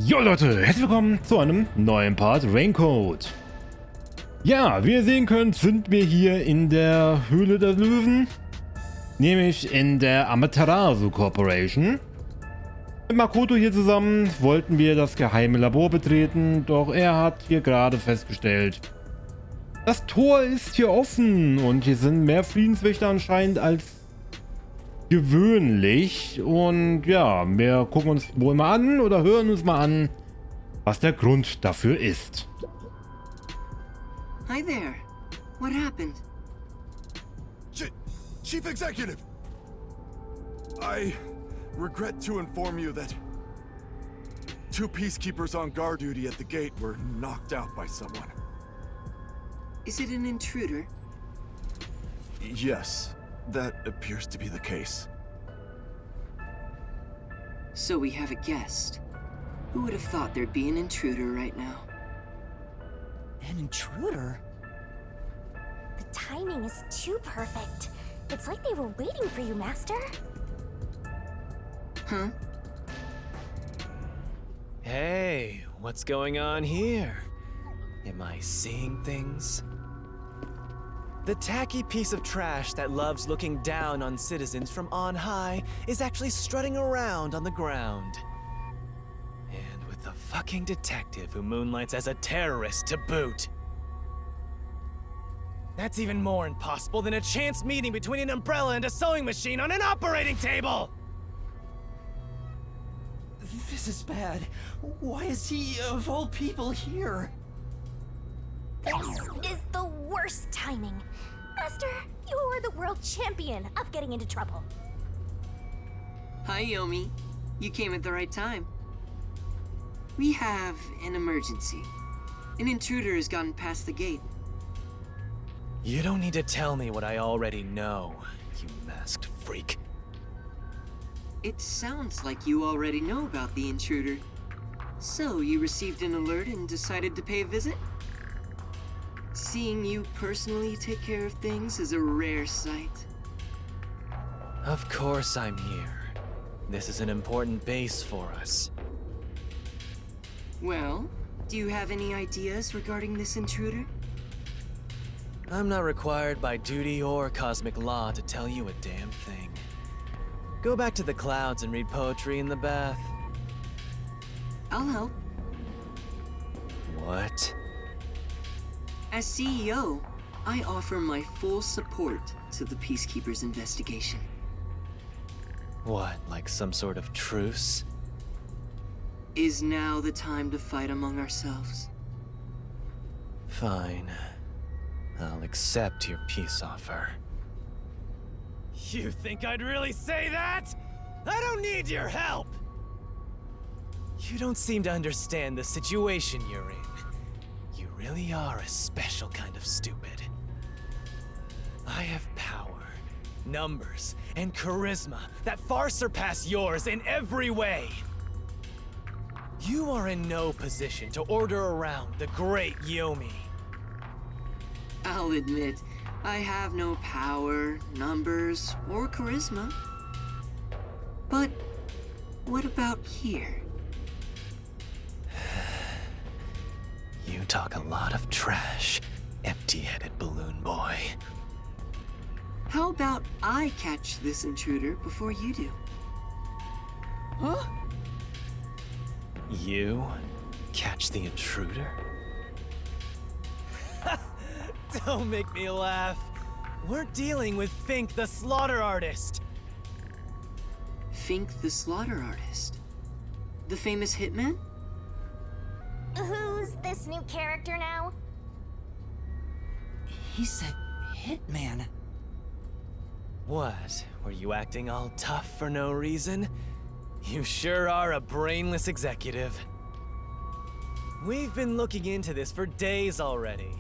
Jo Leute, herzlich willkommen zu einem neuen Part Raincoat. Ja, wie ihr sehen könnt, sind wir hier in der Höhle der Löwen, nämlich in der Amaterasu Corporation. Mit Makoto hier zusammen wollten wir das geheime Labor betreten, doch er hat hier gerade festgestellt, das Tor ist hier offen und hier sind mehr Friedenswächter anscheinend als gewöhnlich. Und ja, wir gucken uns wohl mal an oder hören uns mal an, was der Grund dafür ist. Hi there. What happened? Chief Executive! I regret to inform you that two peacekeepers on guard duty at the gate were knocked out by someone. Is it an intruder? Yes, that appears to be the case. So we have a guest. Who would have thought there'd be an intruder right now? An intruder? The timing is too perfect. It's like they were waiting for you, Master. Huh? Hey, what's going on here? Am I seeing things? The tacky piece of trash that loves looking down on citizens from on high is actually strutting around on the ground. And with the fucking detective who moonlights as a terrorist to boot. That's even more impossible than a chance meeting between an umbrella and a sewing machine on an operating table! This is bad. Why is he, of all people, here? This is the worst timing. Master, you are the world champion of getting into trouble. Hi, Yomi. You came at the right time. We have an emergency. An intruder has gotten past the gate. You don't need to tell me what I already know, you masked freak. It sounds like you already know about the intruder. So, you received an alert and decided to pay a visit? Seeing you personally take care of things is a rare sight. Of course I'm here. This is an important base for us. Well, do you have any ideas regarding this intruder? I'm not required by duty or cosmic law to tell you a damn thing. Go back to the clouds and read poetry in the bath. I'll help. What? As CEO, I offer my full support to the Peacekeepers' investigation. What, like some sort of truce? Is now the time to fight among ourselves? Fine. I'll accept your peace offer. You think I'd really say that? I don't need your help! You don't seem to understand the situation you're in. You really are a special kind of stupid. I have power, numbers, and charisma that far surpass yours in every way. You are in no position to order around the great Yomi. I'll admit, I have no power, numbers, or charisma. But what about here? You talk a lot of trash, empty-headed balloon boy. How about I catch this intruder before you do? Huh? You catch the intruder? Don't make me laugh. We're dealing with Fink the slaughter artist. Fink the slaughter artist? The famous hitman? Who's this new character now? He's a hitman. What? Were you acting all tough for no reason? You sure are a brainless executive. We've been looking into this for days already.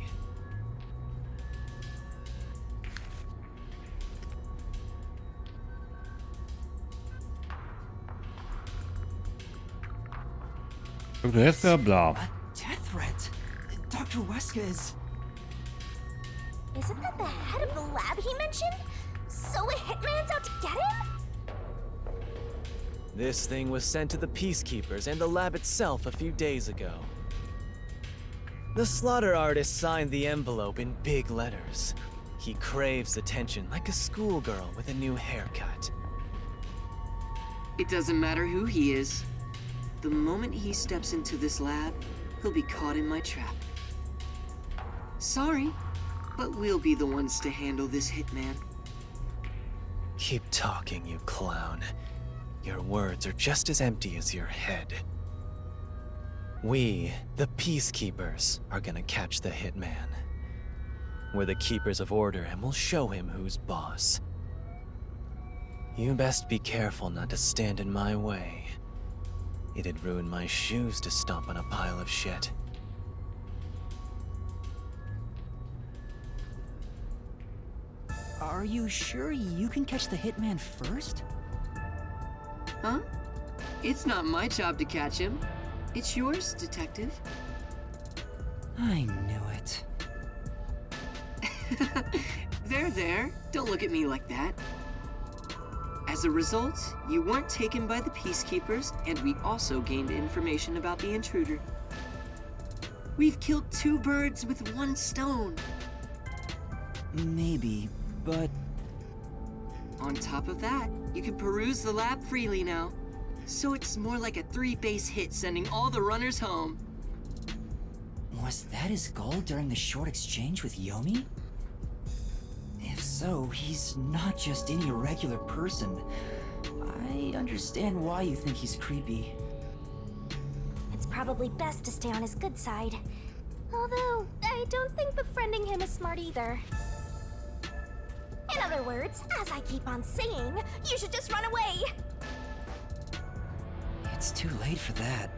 Dr. Huesca, bla. A death threat. Dr. Huesca is... Isn't that the head of the lab he mentioned? So a hitman's out to get him? This thing was sent to the Peacekeepers and the lab itself a few days ago. The slaughter artist signed the envelope in big letters. He craves attention like a schoolgirl with a new haircut. It doesn't matter who he is. The moment he steps into this lab, he'll be caught in my trap. Sorry, but we'll be the ones to handle this hitman. Keep talking, you clown. Your words are just as empty as your head. We, the Peacekeepers, are gonna catch the hitman. We're the keepers of order and we'll show him who's boss. You best be careful not to stand in my way. It'd ruin my shoes to stomp on a pile of shit. Are you sure you can catch the hitman first? Huh? It's not my job to catch him. It's yours, Detective. I knew it. There. Don't look at me like that. As a result, you weren't taken by the Peacekeepers, and we also gained information about the intruder. We've killed 2 birds with 1 stone. Maybe, but... On top of that, you can peruse the lab freely now. So it's more like a 3-base hit sending all the runners home. Was that his goal during the short exchange with Yomi? If so, he's not just any regular person. I understand why you think he's creepy. It's probably best to stay on his good side. Although, I don't think befriending him is smart either. In other words, as I keep on saying, you should just run away! It's too late for that.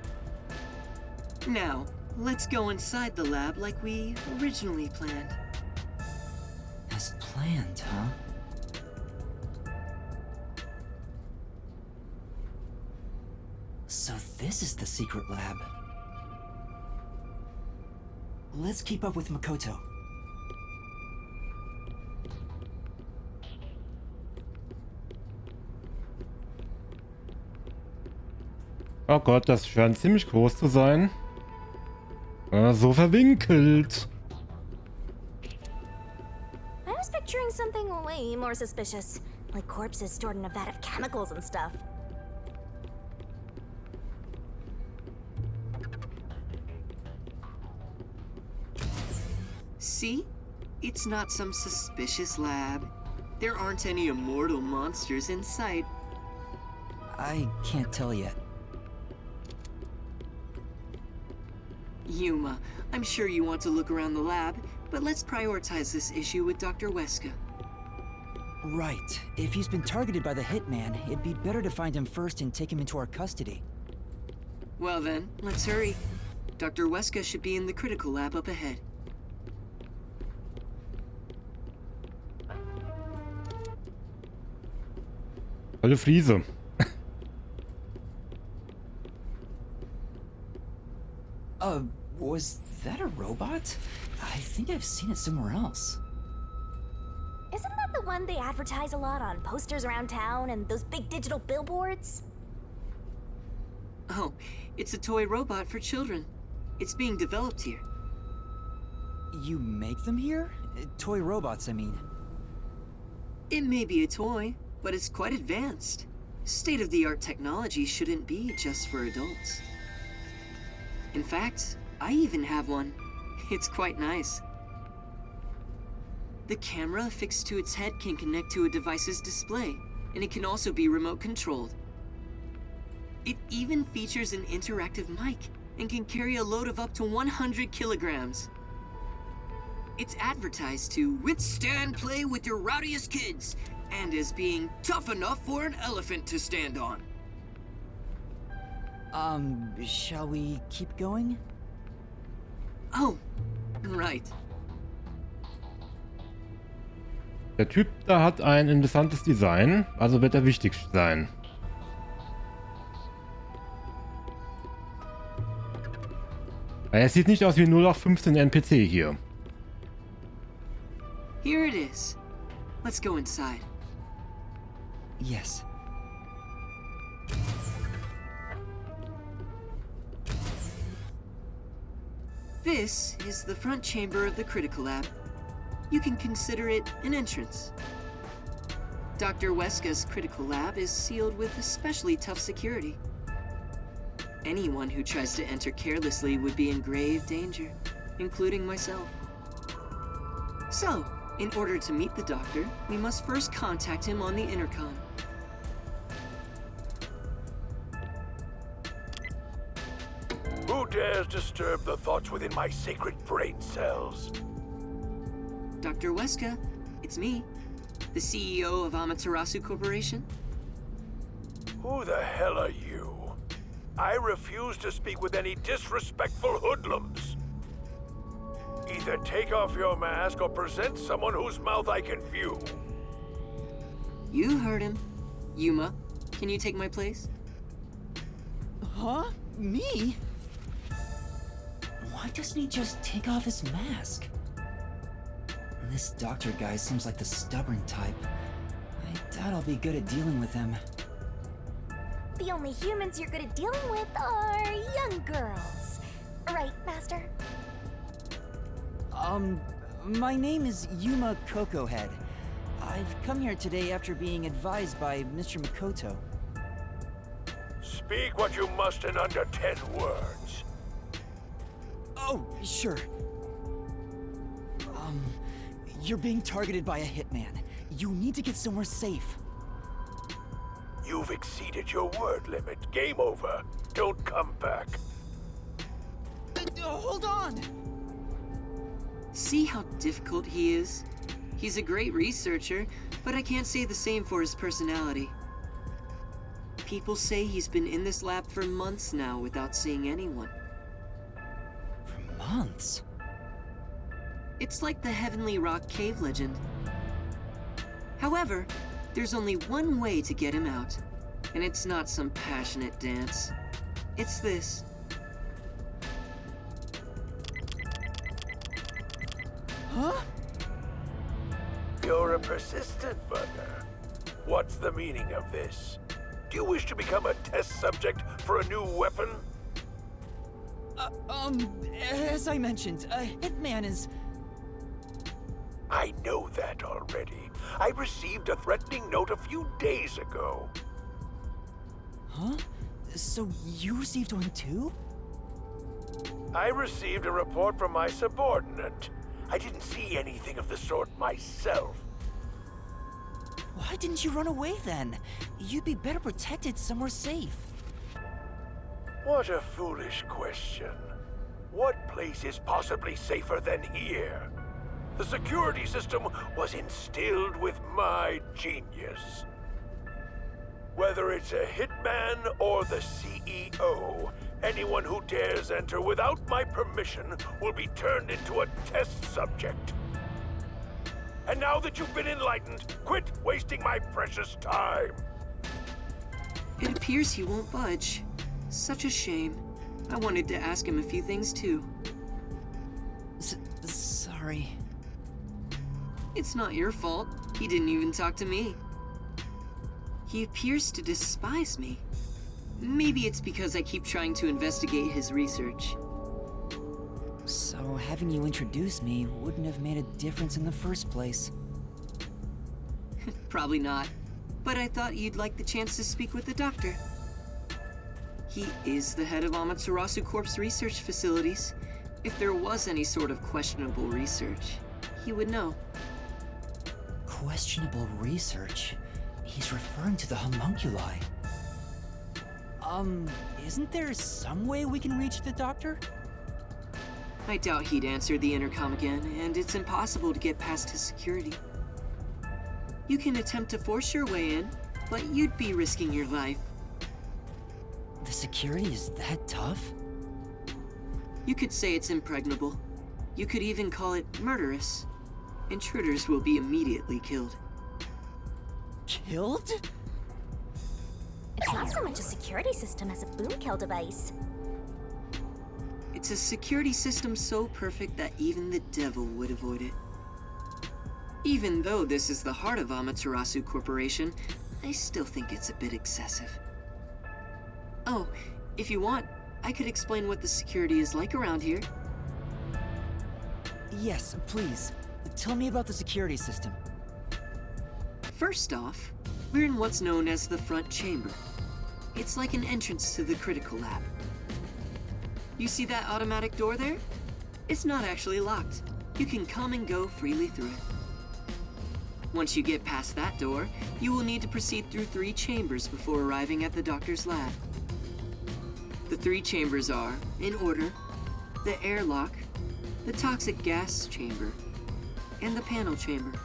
Now, let's go inside the lab like we originally planned. As planned, huh? So this is the secret lab. Let's keep up with Makoto. Oh Gott, das scheint ziemlich groß zu sein. So verwinkelt. I was picturing something way more suspicious, like corpses stored in a vat of chemicals and stuff. See? It's not some suspicious lab. There aren't any immortal monsters in sight. I can't tell yet. Yuma, I'm sure you want to look around the lab, but let's prioritize this issue with Dr. Huesca. Right. If he's been targeted by the hitman, it'd be better to find him first and take him into our custody. Well then, let's hurry. Dr. Huesca should be in the critical lab up ahead. Volle Fliese. Was that a robot? I think I've seen it somewhere else. Isn't that the one they advertise a lot on posters around town and those big digital billboards? Oh, it's a toy robot for children. It's being developed here. You make them here? Toy robots, I mean. It may be a toy, but it's quite advanced. State-of-the-art technology shouldn't be just for adults. In fact, I even have one. It's quite nice. The camera affixed to its head can connect to a device's display, and it can also be remote controlled. It even features an interactive mic and can carry a load of up to 100 kilograms. It's advertised to withstand play with your rowdiest kids, and as being tough enough for an elephant to stand on. Shall we keep going? Oh, right. Der Typ da hat ein interessantes Design, also wird er wichtig sein. Er sieht nicht aus wie 0815 NPC hier. Here it is. Let's go inside. Yes. This is the front chamber of the critical lab. You can consider it an entrance. Dr. Huesca's critical lab is sealed with especially tough security. Anyone who tries to enter carelessly would be in grave danger, including myself. So, in order to meet the doctor, we must first contact him on the intercom. Who dares disturb the thoughts within my sacred brain cells? Dr. Huesca, it's me, the CEO of Amaterasu Corporation. Who the hell are you? I refuse to speak with any disrespectful hoodlums. Either take off your mask or present someone whose mouth I can view. You heard him. Yuma, can you take my place? Huh? Me? Why doesn't he just take off his mask? This doctor guy seems like the stubborn type. I doubt I'll be good at dealing with him. The only humans you're good at dealing with are young girls. Right, Master? My name is Yuma Cocohead. I've come here today after being advised by Mr. Makoto. Speak what you must in under 10 words. Oh, sure. You're being targeted by a hitman. You need to get somewhere safe. You've exceeded your word limit. Game over. Don't come back. Hold on! See how difficult he is? He's a great researcher, but I can't say the same for his personality. People say he's been in this lab for months now without seeing anyone. For months? It's like the Heavenly Rock cave legend. However, there's only one way to get him out, and it's not some passionate dance. It's this. Huh? You're a persistent bugger. What's the meaning of this? Do you wish to become a test subject for a new weapon? As I mentioned, a hitman is... I know that already. I received a threatening note a few days ago. Huh? So you received one too? I received a report from my subordinate. I didn't see anything of the sort myself. Why didn't you run away then? You'd be better protected somewhere safe. What a foolish question. What place is possibly safer than here? The security system was instilled with my genius. Whether it's a hitman or the CEO, anyone who dares enter without my permission will be turned into a test subject. And now that you've been enlightened, quit wasting my precious time. It appears he won't budge. Such a shame. I wanted to ask him a few things too. Sorry. It's not your fault. He didn't even talk to me. He appears to despise me. Maybe it's because I keep trying to investigate his research. So having you introduce me wouldn't have made a difference in the first place. Probably not. But I thought you'd like the chance to speak with the doctor. He is the head of Amaterasu Corp's research facilities. If there was any sort of questionable research, he would know. Questionable research? He's referring to the homunculi. Isn't there some way we can reach the doctor? I doubt he'd answer the intercom again, and it's impossible to get past his security. You can attempt to force your way in, but you'd be risking your life. The security is that tough? You could say it's impregnable. You could even call it murderous. Intruders will be immediately killed. Killed? It's not so much a security system as a boom kill device. It's a security system so perfect that even the devil would avoid it. Even though this is the heart of Amaterasu Corporation, I still think it's a bit excessive. Oh, if you want, I could explain what the security is like around here. Yes, please. Tell me about the security system. First off, we're in what's known as the front chamber. It's like an entrance to the critical lab. You see that automatic door there? It's not actually locked. You can come and go freely through it. Once you get past that door, you will need to proceed through 3 chambers before arriving at the doctor's lab. The 3 chambers are, in order, the airlock, the toxic gas chamber, and the panel chamber.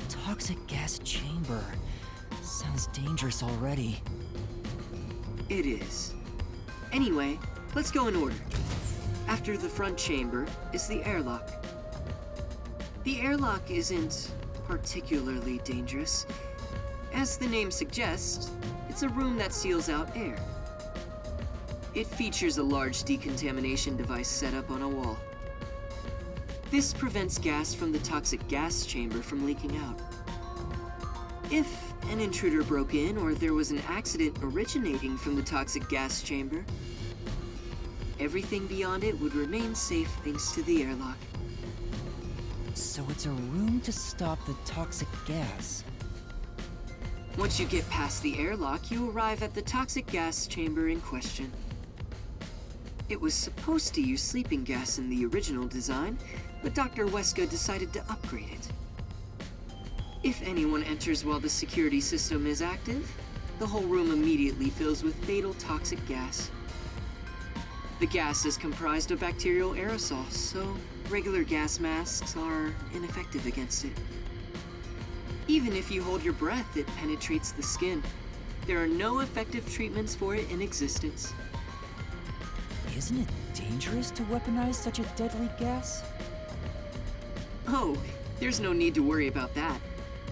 Toxic gas chamber. Sounds dangerous already. It is. Anyway, let's go in order. After the front chamber is the airlock. The airlock isn't particularly dangerous. As the name suggests, it's a room that seals out air. It features a large decontamination device set up on a wall. This prevents gas from the toxic gas chamber from leaking out. If an intruder broke in or there was an accident originating from the toxic gas chamber, everything beyond it would remain safe thanks to the airlock. So it's a room to stop the toxic gas. Once you get past the airlock, you arrive at the toxic gas chamber in question. It was supposed to use sleeping gas in the original design, but Dr. Huesca decided to upgrade it. If anyone enters while the security system is active, the whole room immediately fills with fatal toxic gas. The gas is comprised of bacterial aerosols, so regular gas masks are ineffective against it. Even if you hold your breath, it penetrates the skin. There are no effective treatments for it in existence. Isn't it dangerous to weaponize such a deadly gas? Oh, there's no need to worry about that.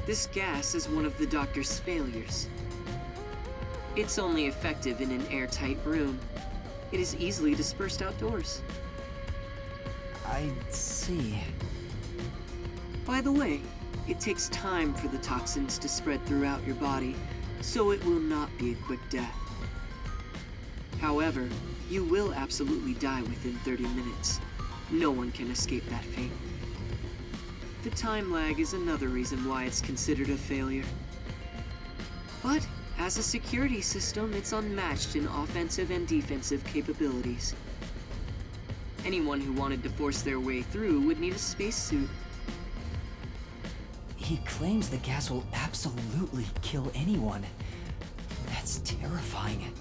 This gas is one of the doctor's failures. It's only effective in an airtight room. It is easily dispersed outdoors. I see. By the way, it takes time for the toxins to spread throughout your body, so it will not be a quick death. However, you will absolutely die within 30 minutes. No one can escape that fate. The time lag is another reason why it's considered a failure. But as a security system, it's unmatched in offensive and defensive capabilities. Anyone who wanted to force their way through would need a spacesuit. He claims the gas will absolutely kill anyone. That's terrifying.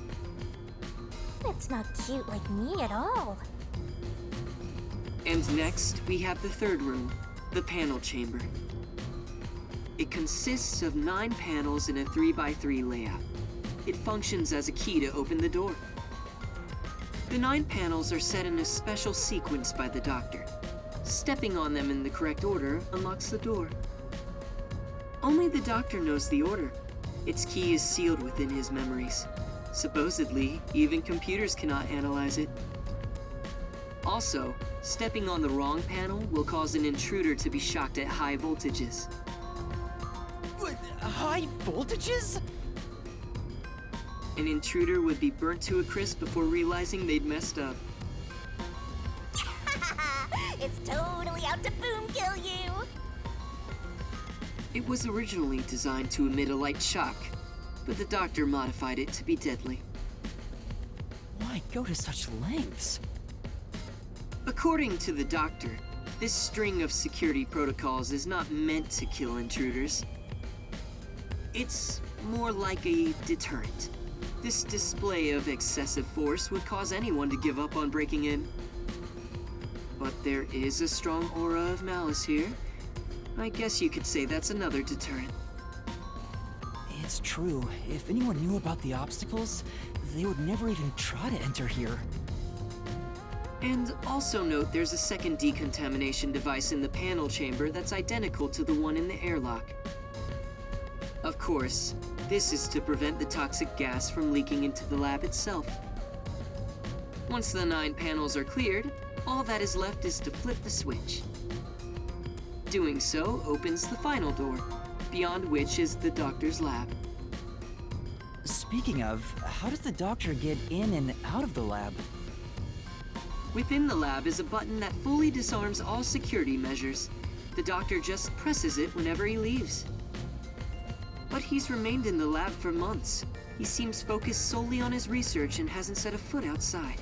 It's not cute like me at all. And next, we have the third room, the panel chamber. It consists of 9 panels in a 3x3 layout. It functions as a key to open the door. The 9 panels are set in a special sequence by the doctor. Stepping on them in the correct order unlocks the door. Only the doctor knows the order. Its key is sealed within his memories. Supposedly, even computers cannot analyze it. Also, stepping on the wrong panel will cause an intruder to be shocked at high voltages. What? High voltages? An intruder would be burnt to a crisp before realizing they'd messed up. It's totally out to boom kill you. It was originally designed to emit a light shock, but the doctor modified it to be deadly. Why go to such lengths? According to the doctor, this string of security protocols is not meant to kill intruders. It's more like a deterrent. This display of excessive force would cause anyone to give up on breaking in. But there is a strong aura of malice here. I guess you could say that's another deterrent. It's true. If anyone knew about the obstacles, they would never even try to enter here. And also note there's a second decontamination device in the panel chamber that's identical to the one in the airlock. Of course, this is to prevent the toxic gas from leaking into the lab itself. Once the 9 panels are cleared, all that is left is to flip the switch. Doing so opens the final door, beyond which is the doctor's lab. Speaking of, how does the doctor get in and out of the lab? Within the lab is a button that fully disarms all security measures. The doctor just presses it whenever he leaves. But he's remained in the lab for months. He seems focused solely on his research and hasn't set a foot outside.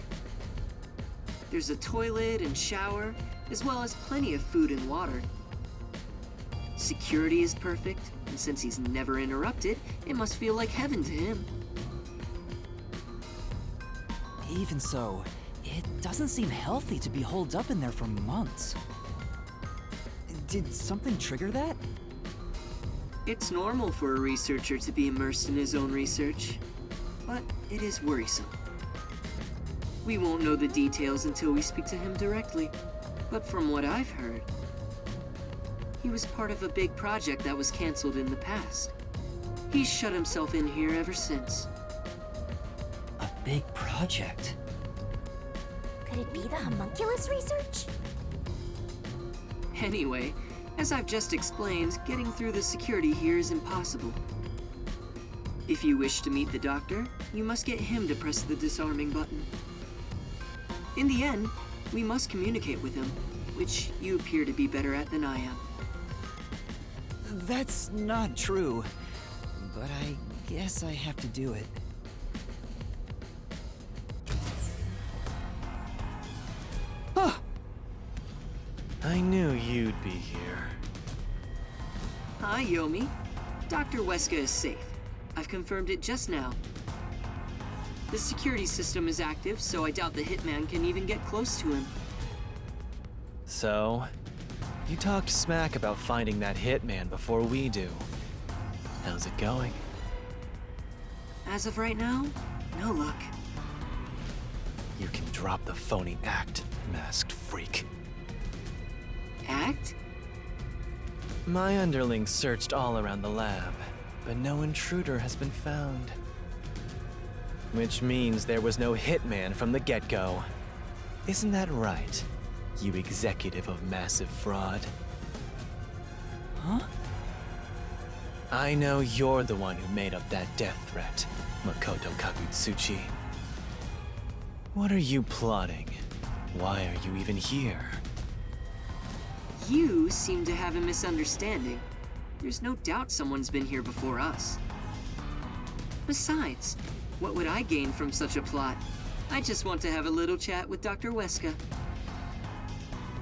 There's a toilet and shower, as well as plenty of food and water. Security is perfect, and since he's never interrupted, it must feel like heaven to him. Even so, it doesn't seem healthy to be holed up in there for months. Did something trigger that? It's normal for a researcher to be immersed in his own research, but it is worrisome. We won't know the details until we speak to him directly, but from what I've heard, he was part of a big project that was canceled in the past. He's shut himself in here ever since. A big project? Could it be the homunculus research? Anyway, as I've just explained, getting through the security here is impossible. If you wish to meet the doctor, you must get him to press the disarming button. In the end, we must communicate with him, which you appear to be better at than I am. That's not true, but I guess I have to do it. I knew you'd be here. Hi, Yomi. Dr. Huesca is safe. I've confirmed it just now. The security system is active, so I doubt the hitman can even get close to him. So, you talked smack about finding that hitman before we do. How's it going? As of right now, no luck. You can drop the phony act, masked freak. Act? My underlings searched all around the lab, but no intruder has been found. Which means there was no hitman from the get-go. Isn't that right, you executive of massive fraud? Huh? I know you're the one who made up that death threat, Makoto Kagutsuchi. What are you plotting? Why are you even here? You seem to have a misunderstanding. There's no doubt someone's been here before us. Besides, what would I gain from such a plot? I just want to have a little chat with Dr. Huesca.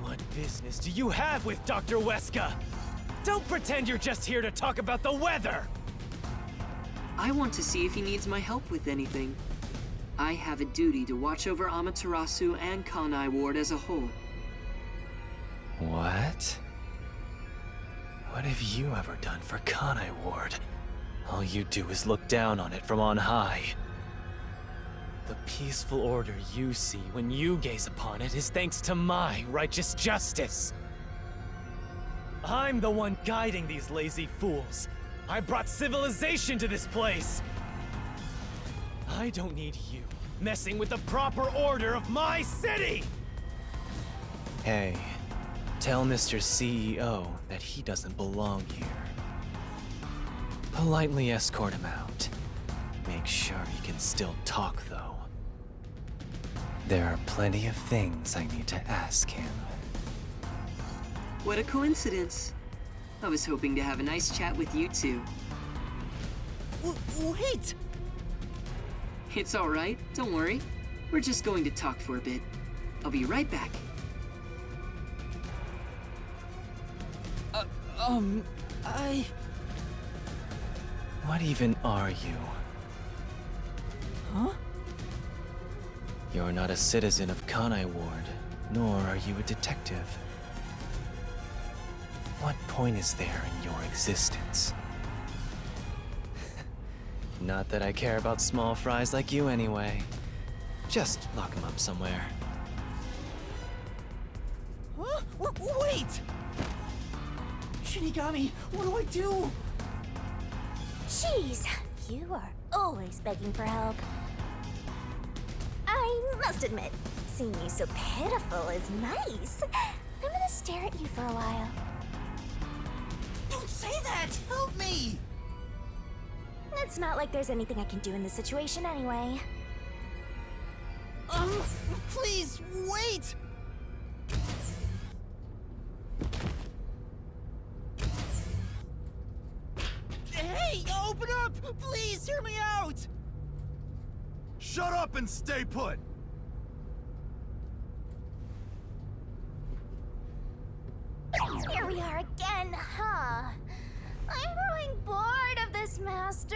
What business do you have with Dr. Huesca? Don't pretend you're just here to talk about the weather! I want to see if he needs my help with anything. I have a duty to watch over Amaterasu and Kanai Ward as a whole. What? What have you ever done for Kanai Ward? All you do is look down on it from on high. The peaceful order you see when you gaze upon it is thanks to my righteous justice. I'm the one guiding these lazy fools. I brought civilization to this place. I don't need you messing with the proper order of my city! Hey, tell Mr. CEO that he doesn't belong here. Politely escort him out. Make sure he can still talk, though. There are plenty of things I need to ask him. What a coincidence. I was hoping to have a nice chat with you two. Wait! It's all right, don't worry. We're just going to talk for a bit. I'll be right back. What even are you? Huh? You're not a citizen of Kanai Ward, nor are you a detective. What point is there in your existence? Not that I care about small fries like you anyway. Just lock him up somewhere. Huh? Wait! Shinigami, what do I do? Jeez, you are always begging for help. I must admit, seeing you so pitiful is nice. I'm gonna stare at you for a while. Don't say that! Help me! It's not like there's anything I can do in this situation anyway. Please, wait! Hey, open up! Please, hear me out! Shut up and stay put! Here we are again, huh? I'm growing bored of this, Master.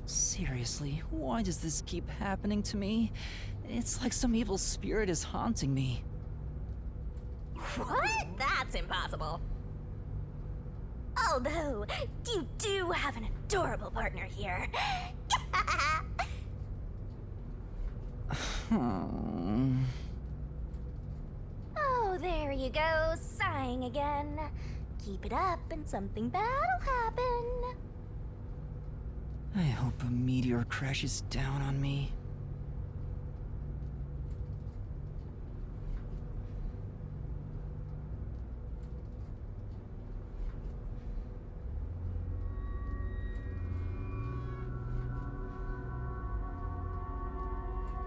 Seriously, why does this keep happening to me? It's like some evil spirit is haunting me. What? That's impossible. Although, you do have an adorable partner here. Oh, there you go, sighing again. Keep it up and something bad'll happen. I hope a meteor crashes down on me.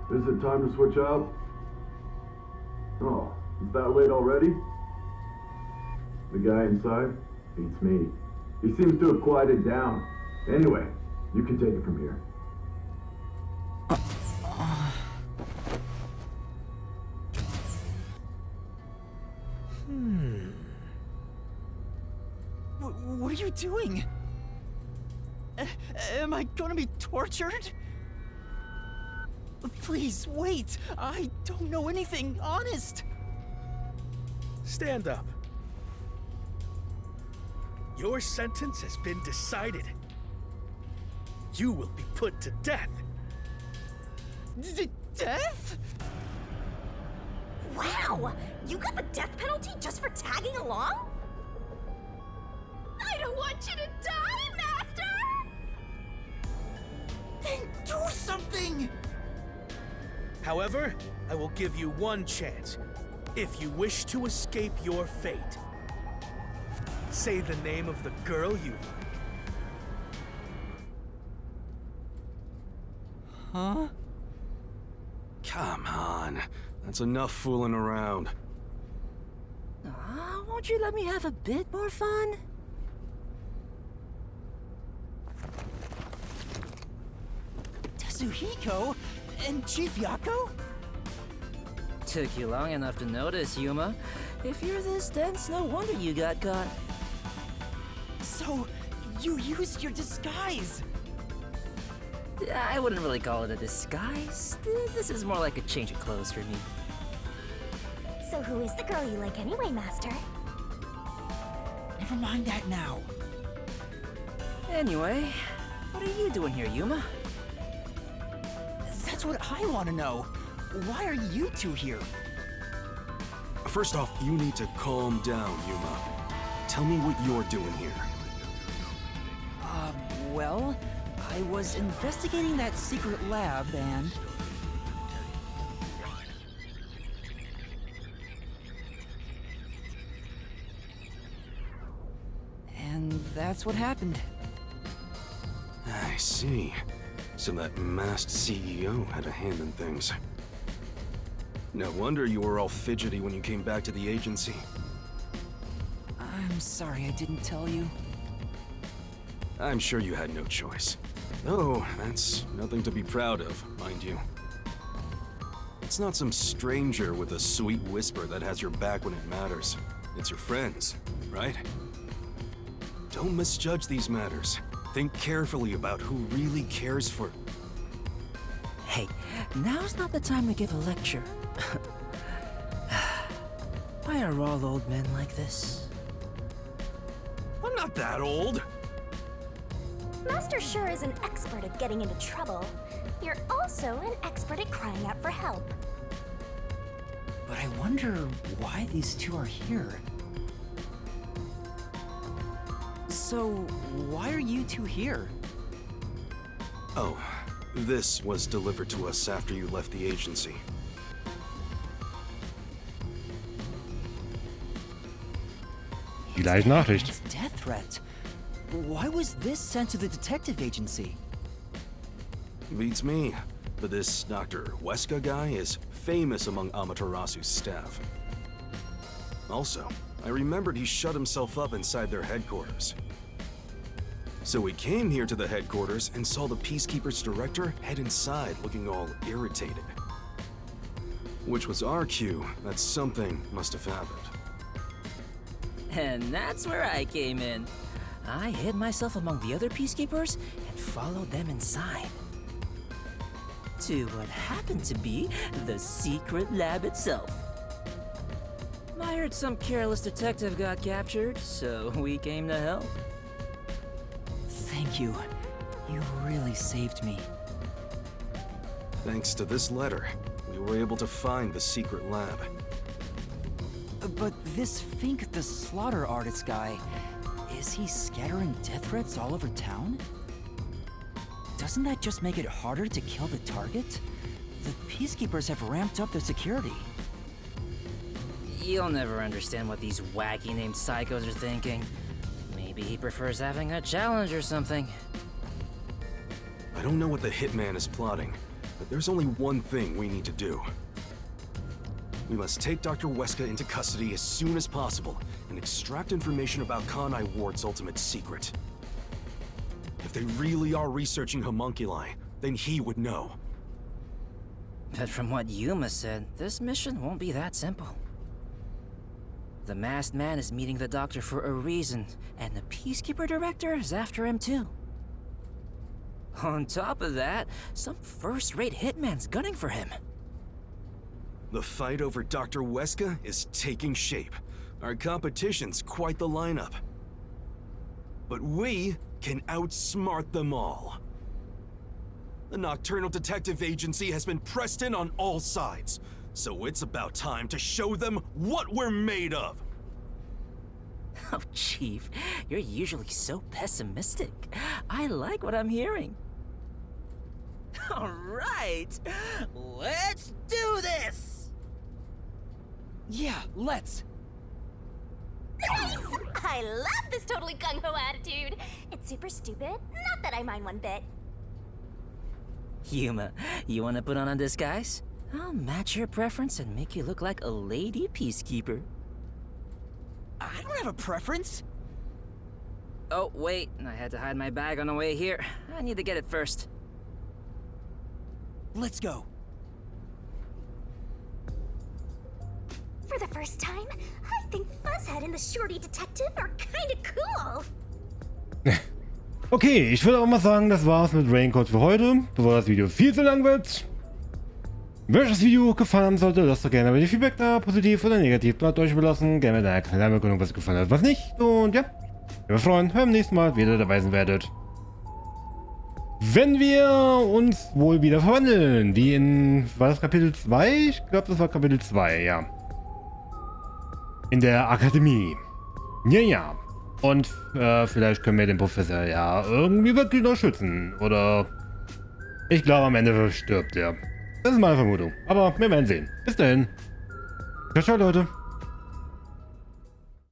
Is it time to switch out? Oh, is that late already? The guy inside beats me. He seems to have quieted down. Anyway, you can take it from here. What are you doing? Am I gonna be tortured? Please, wait! I don't know anything, honest! Stand up. Your sentence has been decided. You will be put to death. Death? Wow! You got the death penalty just for tagging along? I don't want you to die, Master! Then do something! However, I will give you one chance. If you wish to escape your fate, say the name of the girl you like. Huh? Come on. That's enough fooling around. Won't you let me have a bit more fun? Tetsuhiko? And Chief Yako? Took you long enough to notice, Yuma. If you're this dense, no wonder you got caught. So, you used your disguise! I wouldn't really call it a disguise. This is more like a change of clothes for me. So who is the girl you like anyway, Master? Never mind that now. Anyway, what are you doing here, Yuma? That's what I want to know. Why are you two here? First off, you need to calm down, Yuma. Tell me what you're doing here. Well, I was investigating that secret lab and... And that's what happened. I see. So that masked CEO had a hand in things. No wonder you were all fidgety when you came back to the agency. I'm sorry I didn't tell you. I'm sure you had no choice. Though, that's nothing to be proud of, mind you. It's not some stranger with a sweet whisper that has your back when it matters. It's your friends, right? Don't misjudge these matters. Think carefully about who really cares for... Hey, now's not the time to give a lecture. Why are all old men like this? I'm not that old! Master sure is an expert at getting into trouble. You're also an expert at crying out for help. But I wonder why these two are here. So, why are you two here? Oh, this was delivered to us after you left the agency. Die gleiche Nachricht. It's death threat. Why was this sent to the detective agency? Beats me. But this Dr. Huesca guy is famous among Amaterasu's staff. Also, I remembered he shut himself up inside their headquarters. So we came here to the headquarters and saw the Peacekeeper's director head inside looking all irritated. Which was our cue that something must have happened. And that's where I came in. I hid myself among the other Peacekeepers and followed them inside. To what happened to be the secret lab itself. I heard some careless detective got captured, so we came to help. Thank you. You really saved me. Thanks to this letter, we were able to find the secret lab. But this Fink the slaughter artist guy, is he scattering death threats all over town? Doesn't that just make it harder to kill the target? The Peacekeepers have ramped up their security. You'll never understand what these wacky named psychos are thinking. Maybe he prefers having a challenge or something. I don't know what the hitman is plotting, but there's only one thing we need to do. We must take Dr. Huesca into custody as soon as possible and extract information about Kanai Ward's ultimate secret. If they really are researching homunculi, then he would know. But from what Yuma said, this mission won't be that simple. The masked man is meeting the doctor for a reason, and the Peacekeeper director is after him too. On top of that, some first-rate hitman's gunning for him. The fight over Dr. Huesca is taking shape. Our competition's quite the lineup. But we can outsmart them all. The Nocturnal Detective Agency has been pressed in on all sides, so it's about time to show them what we're made of. Oh, Chief, you're usually so pessimistic. I like what I'm hearing. All right, let's do this! Yeah, let's. Nice! I love this totally gung-ho attitude. It's super stupid, not that I mind one bit. Yuma, you want to put on a disguise? I'll match your preference and make you look like a lady peacekeeper. I don't have a preference. Oh, wait, I had to hide my bag on the way here. I need to get it first. Let's go. For the first time, I think Fuzzhead and the Shorty Detective are kinda cool. Okay, ich würde auch mal sagen, das war's mit Raincoat für heute, bevor das Video viel zu lang wird. Wenn euch das Video gefallen haben sollte, lasst doch gerne ein Feedback da, positiv oder negativ, bleibt euch überlassen, gerne mit einer kleinen Begründung, was gefallen hat, was nicht. Und ja, wir freuen, wenn ihr beim nächsten Mal wieder dabei sein werdet. Wenn wir uns wohl wieder verwandeln, wie in, war das Kapitel 2? Ich glaube, das war Kapitel 2, ja. In der Akademie. Ja. Und vielleicht können wir den Professor ja irgendwie wirklich noch schützen. Oder ich glaube, am Ende stirbt er. Das ist meine Vermutung. Aber wir werden sehen. Bis dahin. Ciao, Leute.